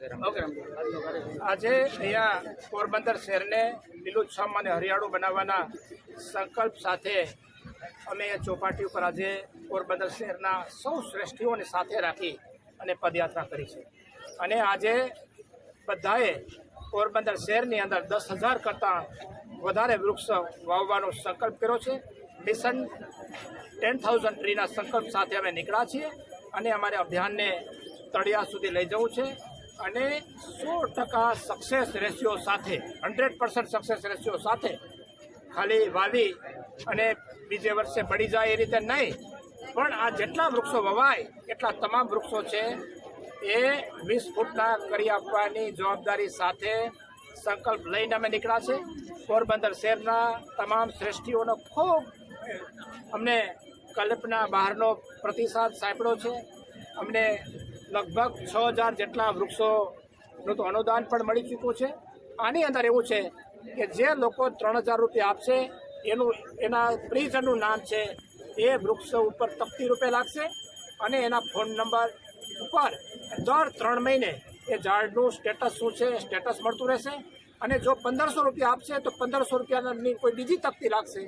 આજે અહીંયા પોરબંદર શહેરને લીલુંછમ અને હરિયાળું બનાવવાના સંકલ્પ સાથે અમે ચોપાટી ઉપર આજે પોરબંદર શહેરના સૌ શ્રેષ્ઠીઓને સાથે રાખી અને પદયાત્રા કરી છે. અને આજે બધાએ પોરબંદર શહેરની અંદર 10,000 કરતાં વધારે વૃક્ષ વાવવાનો સંકલ્પ કર્યો છે. મિશન 10,000 ટ્રીના સંકલ્પ સાથે અમે નીકળ્યા છીએ અને અમારે અભિયાનને તળિયા સુધી લઈ જવું છે અને 100% સક્સેસ રેશિયો સાથે 100% સક્સેસ રેશિયો સાથે ખાલી વાવી અને બીજે વર્ષે બળી જાય એ રીતે નહીં, પણ આ જેટલા વૃક્ષો વવાય એટલા તમામ વૃક્ષો છે એ 20 ફૂટના કરી આપવાની જવાબદારી સાથે સંકલ્પ લઈને અમે નીકળ્યા છે. પોરબંદર શહેરના તમામ શ્રેષ્ઠીઓનો ખૂબ અમને કલ્પના બહારનો પ્રતિસાદ સાંપડ્યો છે. અમને લગભગ 6,000 જેટલા વૃક્ષોનું તો અનુદાન પણ મળી ચૂક્યું છે. આની અંદર એવું છે કે જે લોકો 3,000 રૂપિયા આપશે એના પ્રિઝનનું નામ છે એ વૃક્ષ ઉપર તકતી રૂપે લાગશે અને એના ફોન નંબર ઉપર દર 3 મહિને એ ઝાડનું સ્ટેટસ શું છે સ્ટેટસ મળતું રહેશે. અને જો 1,500 રૂપિયા આપશે તો 1,500 રૂપિયાની કોઈ બીજી તકતી લાગશે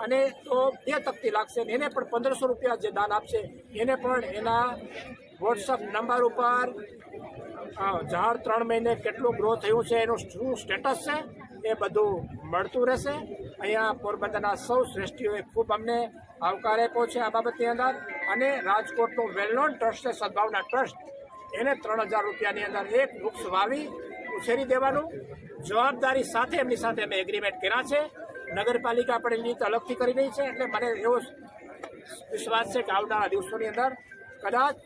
અને તો 2 તકતી લાગશે. એને પણ 1,500 રૂપિયા જે દાન આપશે એને પણ એના વોટ્સઅપ નંબર ઉપર ઝાડ 3 મહિને કેટલું ગ્રો થયું છે એનું શું સ્ટેટસ છે એ બધું મળતું રહેશે. અહીંયા પોરબંદરના સૌ શ્રેષ્ઠીઓએ ખૂબ અમને આવકાર આપ્યો છે આ બાબતની અંદર. અને રાજકોટનું વેલનોન ટ્રસ્ટ છે સદભાવના ટ્રસ્ટ, એને 3,000 રૂપિયાની અંદર એક વૃક્ષ વાવી ઉછેરી દેવાનું જવાબદારી સાથે એમની સાથે અમે એગ્રીમેન્ટ કર્યા છે. નગરપાલિકા પણ એની રીતે અલગથી કરી રહી છે. એટલે મને એવો વિશ્વાસ છે કે આવનારા દિવસોની અંદર કદાચ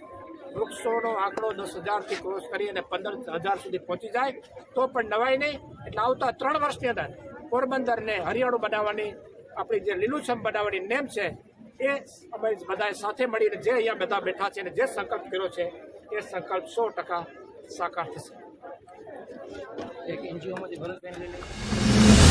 વૃક્ષોનો આંકડો 10,000થી ક્રોસ કરી અને 15,000 સુધી પહોંચી જાય તો પણ નવાય નહીં. એટલે આવતા 3 વર્ષની અંદર પોરબંદરને હરિયાળું બનાવવાની આપણી જે લીલુંછમ બનાવવાની નેમ છે એ અમે બધાએ સાથે મળીને જે અહીંયા બધા બેઠા છે અને જે સંકલ્પ કર્યો છે એ સંકલ્પ 100% સાકાર થશે. એક એનજીઓમાંથી ભરતભાઈ